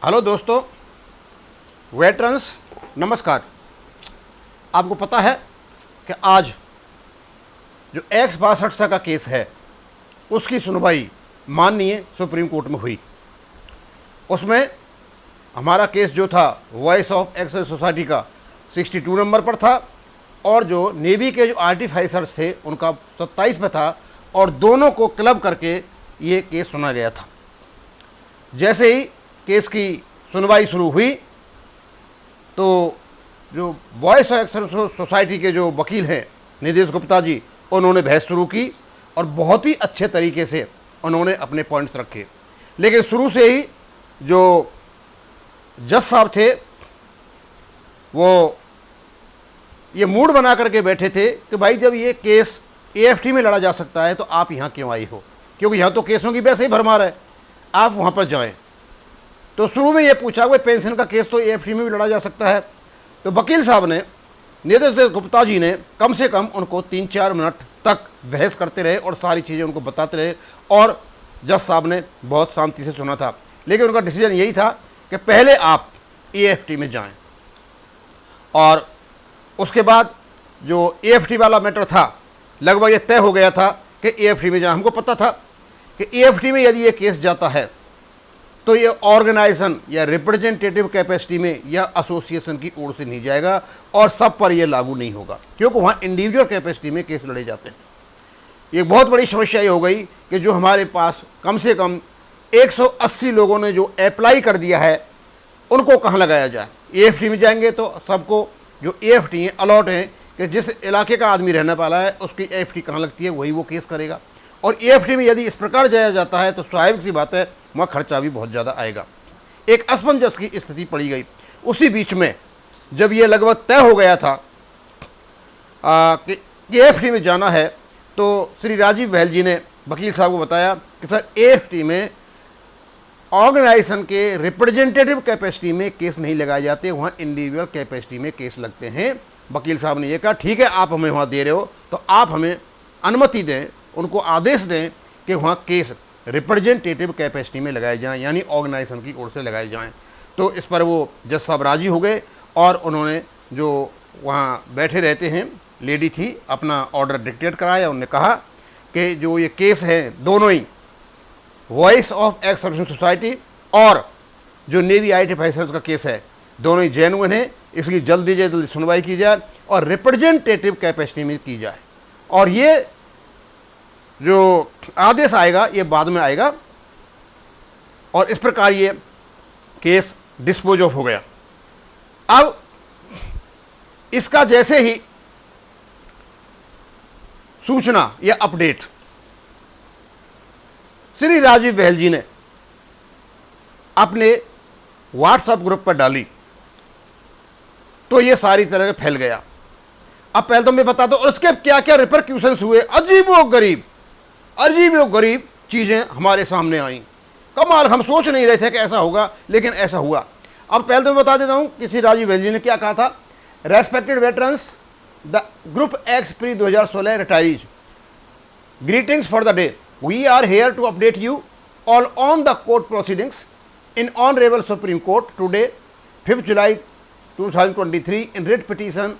Hello दोस्तों, veterans नमस्कार। आपको पता है कि आज जो X62 का केस है उसकी सुनवाई माननीय सुप्रीम कोर्ट में हुई। उसमें हमारा केस जो था वॉइस ऑफ एक्सेल सोसाइटी का 62 नंबर पर था और जो नेवी के जो आर्टिफाइसर्स थे उनका 27 पे था और दोनों को क्लब करके ये केस सुना गया था। जैसे ही केस की सुनवाई शुरू हुई तो जो वॉइस ऑफ एक्सेल सोसाइटी के जो वकील हैं निदेश गुप्ता जी, उन्होंने बहस शुरू की और बहुत ही अच्छे तरीके से उन्होंने अपने पॉइंट्स रखे। लेकिन शुरू से ही जो जज साहब थे वो ये मूड बना करके बैठे थे कि भाई जब ये केस AFT में लड़ा जा सकता है तो आप यहाँ क्यों आई हो, क्योंकि यहाँ तो केसों की वैसे ही भरमार है, आप वहाँ पर जाएं। तो शुरू में ये पूछा कि पेंशन का केस तो AFT में भी लड़ा जा सकता है। तो वकील साहब ने, निदेश गुप्ता जी ने कम से कम उनको 3-4 मिनट तक बहस करते रहे और सारी चीज़ें उनको बताते रहे और जज साहब ने बहुत शांति से सुना था। लेकिन उनका डिसीजन यही था कि पहले आप AFT में जाएं और उसके बाद जो AFT वाला मैटर था लगभग ये तय हो गया था कि AFT में जाएं। हमको पता था कि AFT में यदि ये केस जाता है तो ये ऑर्गेनाइजेशन या रिप्रेजेंटेटिव कैपेसिटी में या एसोसिएशन की ओर से नहीं जाएगा और सब पर यह लागू नहीं होगा, क्योंकि वहाँ इंडिविजुअल कैपेसिटी में केस लड़े जाते हैं। एक बहुत बड़ी समस्या ये हो गई कि जो हमारे पास कम से कम 180 लोगों ने जो अप्लाई कर दिया है उनको कहाँ लगाया जाए। AFT में जाएंगे तो सबको जो AFT हैं अलॉट हैं कि जिस इलाके का आदमी रहने वाला है उसकी AFT कहाँ लगती है वही वो केस करेगा। और AFT में यदि इस प्रकार जाया जाता है तो स्वाभाविक सी बात है वहाँ खर्चा भी बहुत ज़्यादा आएगा। एक असमंजस की स्थिति पड़ी गई। उसी बीच में जब ये लगभग तय हो गया था कि AFT में जाना है तो श्री राजीव बहल जी ने वकील साहब को बताया कि सर AFT में ऑर्गेनाइजेशन के रिप्रेजेंटेटिव कैपेसिटी में केस नहीं लगाए जाते, वहाँ इंडिविजुअल कैपेसिटी में केस लगते हैं। वकील साहब ने ये कहा ठीक है, आप हमें वहाँ दे रहे हो तो आप हमें अनुमति दें, उनको आदेश दें कि वहाँ केस रिप्रेजेंटेटिव कैपेसिटी में लगाए जाएं, यानी ऑर्गेनाइजेशन की ओर से लगाए जाएं। तो इस पर वो जज साहब राजी हो गए और उन्होंने जो वहाँ बैठे रहते हैं लेडी थी अपना ऑर्डर डिक्टेट कराया। उन्होंने कहा कि जो ये केस हैं दोनों ही voice of ex service society और जो नेवी आर्टिफाइसर्स का केस है दोनों ही जेन्युइन है, इसकी जल्दी से जल्दी सुनवाई की जाए और रिप्रेजेंटेटिव कैपेसिटी में की जाए। और ये जो आदेश आएगा ये बाद में आएगा और इस प्रकार ये केस डिस्पोज ऑफ हो गया। अब इसका जैसे ही सूचना या अपडेट श्री राजीव बहल जी ने अपने व्हाट्सएप ग्रुप पर डाली तो ये सारी तरह फैल गया। अब पहले तो मैं बता दूं उसके क्या क्या रिपरक्यूशंस हुए। अजीब व गरीब चीज़ें हमारे सामने आईं। कमाल, हम सोच नहीं रहे थे कि ऐसा होगा लेकिन ऐसा हुआ। अब पहले तो मैं बता देता हूँ किसी राजीव बहल जी ने क्या कहा था। Respected veterans, the group ex pre 2016 retirees, greetings for the day. We are here to update you all on the court proceedings in honourable supreme court today 5 July 2023 in writ petition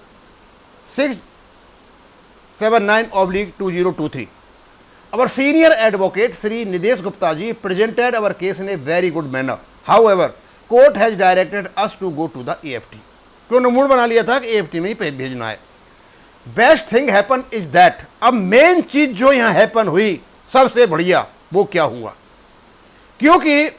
679/2023. Our senior advocate Sri Nidesh Gupta ji presented our case in a very good manner. However, court has directed us to go to the AFT. क्यों mood बना लिया था कि AFT में ही भेजना है। Best thing happen is that, अब main चीज जो यहाँ हैपन हुई सबसे बढ़िया वो क्या हुआ, क्योंकि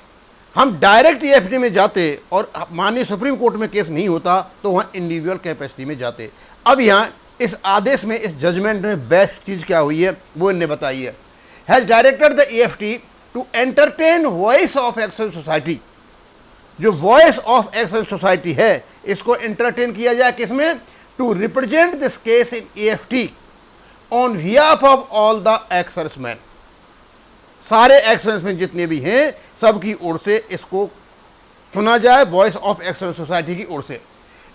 हम डायरेक्ट AFT में जाते और माननीय सुप्रीम कोर्ट में केस नहीं होता तो वहाँ इंडिविजुअल कैपेसिटी में जाते। अब यहाँ इस आदेश में, इस जजमेंट में बेस्ट चीज़ क्या हुई है वो इन्हें बताई है। Has directed the AFT to entertain Voice of Excel Society. जो वॉइस ऑफ एक्सेल सोसाइटी है इसको एंटरटेन किया जाए किसमें, to represent this case in AFT on behalf of all the ex serviceman. सारे एक्स सर्विसमैन जितने भी हैं सबकी ओर से इसको सुना जाए वॉइस ऑफ एक्सेल सोसाइटी की ओर से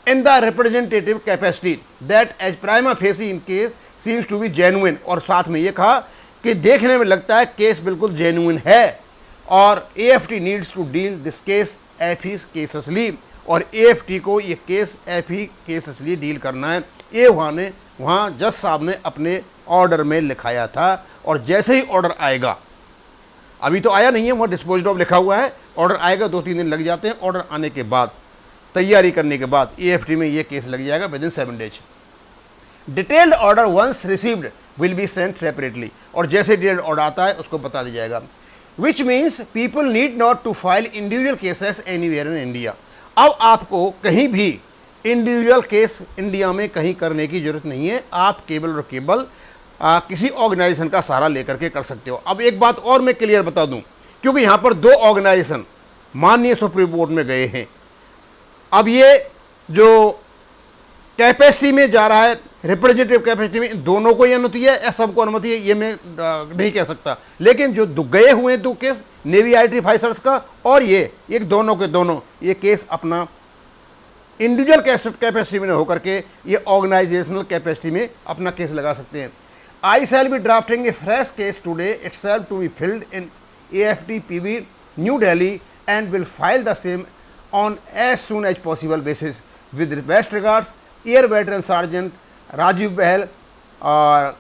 in the representative capacity that as prima facie in case seems to be genuine. और साथ में ये कहा कि देखने में लगता है केस बिल्कुल जेन्युइन है और AFT needs to deal this case एफी केसली, और एएफटी को ये केस एफी केसली डील करना है। ये वहाँ जज साहब ने अपने ऑर्डर में लिखाया था, और जैसे ही ऑर्डर आएगा, अभी तो आया नहीं है, वहाँ डिस्पोज्ड ऑफ लिखा हुआ है, ऑर्डर आएगा 2-3 दिन लग जाते हैं। ऑर्डर आने के बाद, तैयारी करने के बाद एएफटी में ये केस लग जाएगा within 7 days. Detailed order once received will be sent separately, और जैसे डिटेल्ड ऑर्डर आता है उसको बता दिया जाएगा। Which means people need not to file individual cases anywhere in India. अब आपको कहीं भी इंडिविजुअल केस इंडिया में कहीं करने की जरूरत नहीं है, आप केवल और केवल किसी ऑर्गेनाइजेशन का सहारा लेकर के कर सकते हो। अब एक बात और मैं क्लियर बता दूं, क्योंकि यहाँ पर 2 ऑर्गेनाइजेशन माननीय सुप्रीम कोर्ट में गए हैं। अब ये जो कैपेसिटी में जा रहा है, रिप्रेजेंटेटिव कैपेसिटी में, इन दोनों को ही अनुमति है या सबको अनुमति है, ये मैं नहीं कह सकता। लेकिन जो गए हुए हैं 2 केस, नेवी आईटी ऑफिसर्स का और ये एक दोनों के दोनों, ये केस अपना इंडिविजुअल कैपेसिटी में होकर के ये ऑर्गेनाइजेशनल कैपेसिटी में अपना केस लगा सकते हैं। I shall be drafting a fresh case today itself to be filed in AFTPB New Delhi and will file the same on as soon as possible basis with best regards air veteran sergeant Rajeev Bahal और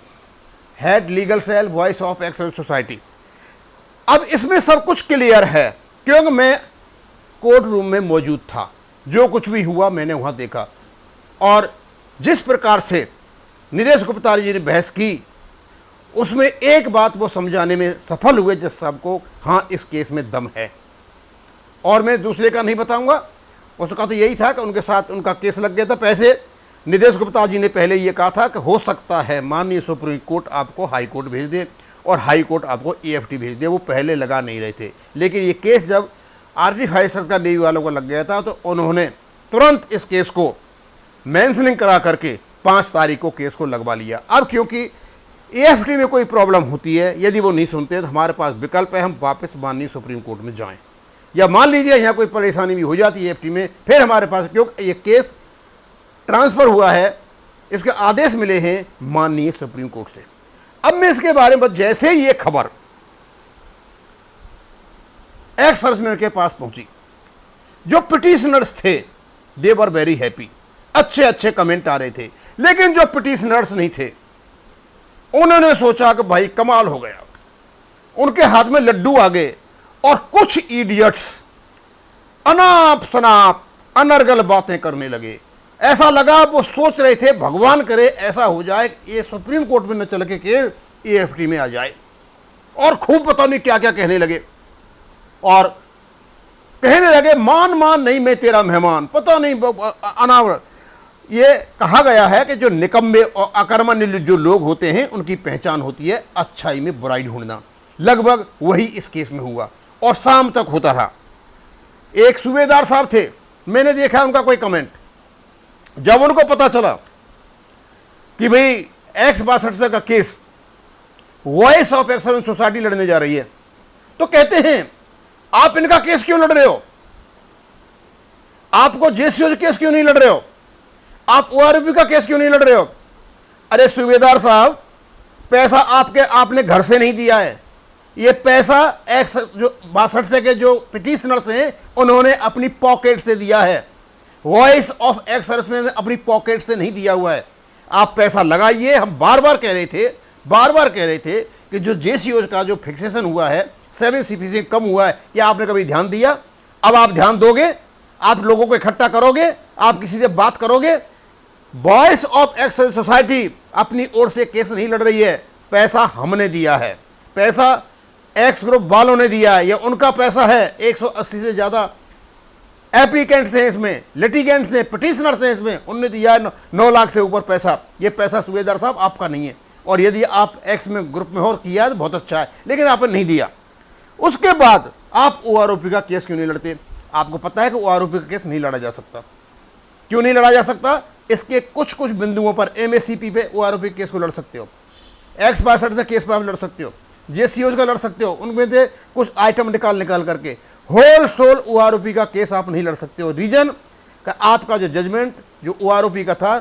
head legal cell voice of excellence society. अब इसमें सब कुछ clear है, क्योंकि मैं court room में मौजूद था, जो कुछ भी हुआ मैंने वहाँ देखा, और जिस प्रकार से नीरज गुप्ता जी ने बहस की, उसमें एक बात वो समझाने में सफल हुए जज साहब को, हाँ इस केस में दम है। और मैं दूसरे का नहीं बताऊंगा, उसका तो यही था कि उनके साथ उनका केस लग गया था। पैसे नीरज गुप्ता जी ने पहले ये कहा था कि हो सकता है माननीय सुप्रीम कोर्ट आपको हाई कोर्ट भेज दे और हाई कोर्ट आपको AFT भेज दे, वो पहले लगा नहीं रहे थे। लेकिन ये केस जब आर्टिफ ऑफिसर्स का नेवी वालों को लग गया था, तो उन्होंने तुरंत इस केस को मेंशनिंग करा करके 5 तारीख को केस को लगवा लिया। अब क्योंकि AFT में कोई प्रॉब्लम होती है, यदि वो नहीं सुनते तो हमारे पास विकल्प है, हम वापस माननीय सुप्रीम कोर्ट में जाएं, या मान लीजिए यहाँ कोई परेशानी भी हो जाती है AFT में, फिर हमारे पास, क्योंकि ये केस ट्रांसफ़र हुआ है, इसके आदेश मिले हैं माननीय सुप्रीम कोर्ट से। अब मैं इसके बारे में, जैसे ये खबर एक्स सर्विसमैन के पास पहुंची, जो पिटिशनर्स थे दे वर वेरी हैप्पी, अच्छे अच्छे कमेंट आ रहे थे। लेकिन जो पिटिशनर्स नहीं थे, उन्होंने सोचा कि भाई कमाल हो गया, उनके हाथ में लड्डू आ गए, और कुछ इडियट्स अनाप शनाप अनर्गल बातें करने लगे। ऐसा लगा वो सोच रहे थे भगवान करे ऐसा हो जाए ये सुप्रीम कोर्ट में न चल के AFT में आ जाए, और खूब पता नहीं क्या क्या कहने लगे, और कहने लगे मान नहीं मैं तेरा मेहमान, पता नहीं अनावर। ये कहा गया है कि जो निकम्मे और अकर्मण्य जो लोग होते हैं, उनकी पहचान होती है अच्छाई में बुराई ढूंढना। लगभग वही इस केस में हुआ, और शाम तक होता रहा। एक सूबेदार साहब थे, मैंने देखा उनका कोई कमेंट, जब उनको पता चला कि भाई एक्स 62 का case voice of excellence society लड़ने जा रही है, तो कहते हैं आप इनका केस क्यों लड़ रहे हो, आपको JCO केस क्यों नहीं लड़ रहे हो, आप ORP का केस क्यों नहीं लड़ रहे हो। अरे सूबेदार साहब, पैसा आपने घर से नहीं दिया है, ये पैसा एक्स जो 62 के जो पिटिशनर्स हैं उन्होंने अपनी पॉकेट से दिया है। वॉइस ऑफ एक्स सर्विसमैन ने अपनी पॉकेट से नहीं दिया हुआ है। आप पैसा लगाइए। हम बार बार कह रहे थे कि जो JCO का जो फिक्सेशन हुआ है 7 CPC कम हुआ है, क्या आपने कभी ध्यान दिया? अब आप ध्यान दोगे, आप लोगों को इकट्ठा करोगे, आप किसी से बात करोगे। वॉइस ऑफ एक्स सोसाइटी अपनी ओर से केस नहीं लड़ रही है, पैसा हमने दिया है, पैसा एक्स ग्रुप वालों ने दिया है, यह उनका पैसा है। 180 से ज़्यादा एप्लीकेंट्स हैं इसमें, लिटिगेंट्स हैं, पिटिशनर्स हैं इसमें, उनने दिया है 9 लाख से ऊपर पैसा। ये पैसा सूबेदार साहब आपका नहीं है, और यदि आप एक्स में ग्रुप में हो और किया है तो बहुत अच्छा है, लेकिन आपने नहीं दिया। उसके बाद आप OROP का केस क्यों नहीं लड़ते? आपको पता है कि OROP का केस नहीं लड़ा जा सकता। क्यों नहीं लड़ा जा सकता? इसके कुछ कुछ बिंदुओं पर MSCP पे OROP केस को लड़ सकते हो, एक्स 62 से केस पर आप लड़ सकते हो, JCO का लड़ सकते हो, उनमें से कुछ आइटम निकाल करके। होल सोल OROP का केस आप नहीं लड़ सकते हो। रीजन का आपका जो जजमेंट जो OROP का था,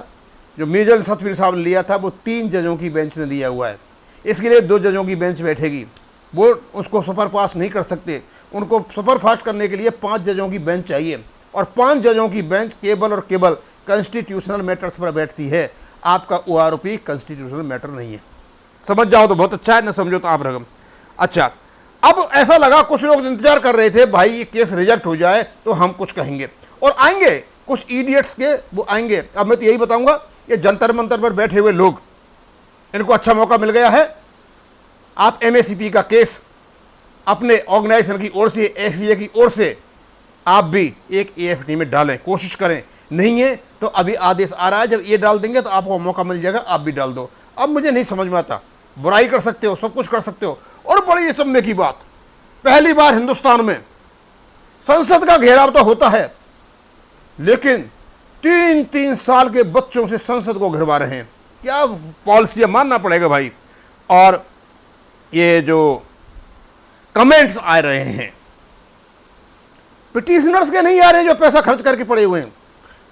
जो मेजर सतवीर साहब ने लिया था, वो 3 जजों की बेंच ने दिया हुआ है। इसके लिए 2 जजों की बेंच बैठेगी, वो उसको सुपर पास नहीं कर सकते। उनको सुपरफास्ट करने के लिए 5 जजों की बेंच चाहिए, और 5 जजों की बेंच केवल और केवल कॉन्स्टिट्यूशनल मैटर्स पर बैठती है। आपका OROP कॉन्स्टिट्यूशनल मैटर नहीं है। समझ जाओ तो बहुत अच्छा है, न समझो तो आप रकम। अच्छा, अब ऐसा लगा कुछ लोग इंतजार कर रहे थे भाई ये केस रिजेक्ट हो जाए तो हम कुछ कहेंगे, और आएंगे कुछ इडियट्स के, वो आएंगे। अब मैं तो यही बताऊंगा, ये जंतर मंतर पर बैठे हुए लोग, इनको अच्छा मौका मिल गया है। आप MACP का केस अपने ऑर्गेनाइजेशन की ओर से, FBA की ओर से आप भी एक AFT में डालें, कोशिश करें। नहीं है तो अभी आदेश आ रहा है, जब ये डाल देंगे तो आपको मौका मिल जाएगा, आप भी डाल दो। अब मुझे नहीं समझ में आता, बुराई कर सकते हो, सब कुछ कर सकते हो। और बड़ी समझने की बात, पहली बार हिंदुस्तान में संसद का घेराव तो होता है, लेकिन 3-3 साल के बच्चों से संसद को घिरवा रहे हैं। क्या पॉलिसी, मानना पड़ेगा भाई। और ये जो कमेंट्स आ रहे हैं पिटिशनर्स के नहीं आ रहे जो पैसा खर्च करके पड़े हुए हैं,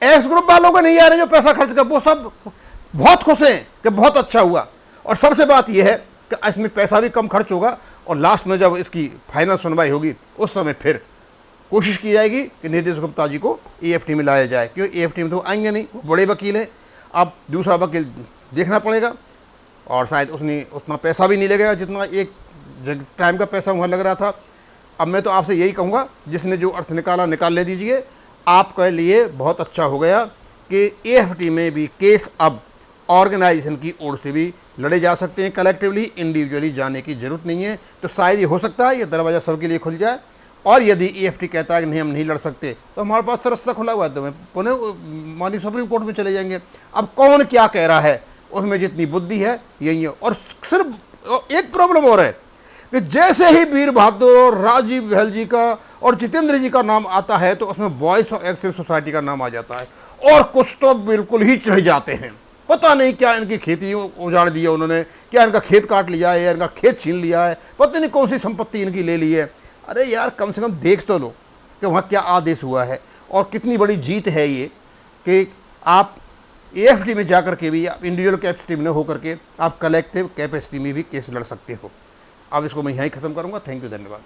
एक्स ग्रुप वालों के नहीं आ रहे जो पैसा खर्च कर, वो सब बहुत खुश हैं कि बहुत अच्छा हुआ। और सबसे बात यह है कि इसमें पैसा भी कम खर्च होगा, और लास्ट में जब इसकी फाइनल सुनवाई होगी उस समय फिर कोशिश की जाएगी कि नीतीश गुप्ता जी को AFT में लाया जाए, क्योंकि AFT में तो आएंगे नहीं, वो बड़े वकील हैं। अब दूसरा वकील देखना पड़ेगा, और शायद उसने उतना पैसा भी नहीं लगेगा जितना एक टाइम का पैसा वहाँ लग रहा था। अब मैं तो आपसे यही कहूँगा, जिसने जो अर्थ निकाल ले दीजिए। आपके लिए बहुत अच्छा हो गया कि AFT में भी केस अब ऑर्गेनाइजेशन की ओर से भी लड़े जा सकते हैं, कलेक्टिवली, इंडिविजुअली जाने की जरूरत नहीं है। तो शायद ये हो सकता है ये दरवाज़ा सबके लिए खुल जाए, और यदि AFT कहता है कि नहीं हम नहीं लड़ सकते, तो हमारे पास तो रास्ता खुला हुआ है, तो मैं पुनः माननीय सुप्रीम कोर्ट में चले जाएंगे। अब कौन क्या कह रहा है, उसमें जितनी बुद्धि है यही है। और सिर्फ एक प्रॉब्लम और है कि जैसे ही वीर बहादुर और राजीव बहल जी का और जितेंद्र जी का नाम आता है तो उसमें वॉइस ऑफ एक्सेस सोसाइटी का नाम आ जाता है, और कुछ तो बिल्कुल ही चढ़ जाते हैं। पता नहीं क्या इनकी खेती उजाड़ दी है उन्होंने, क्या इनका खेत काट लिया है, इनका खेत छीन लिया है, पता नहीं कौन सी संपत्ति इनकी ले ली है। अरे यार, कम से कम देख तो लो कि वहाँ क्या आदेश हुआ है, और कितनी बड़ी जीत है ये कि आप AFT में जाकर के भी आप इंडिविजुअल कैपेसिटी में न होकर के आप कलेक्टिव कैपेसिटी में भी केस लड़ सकते हो। अब इसको मैं यहीं ख़त्म करूँगा। थैंक यू, धन्यवाद।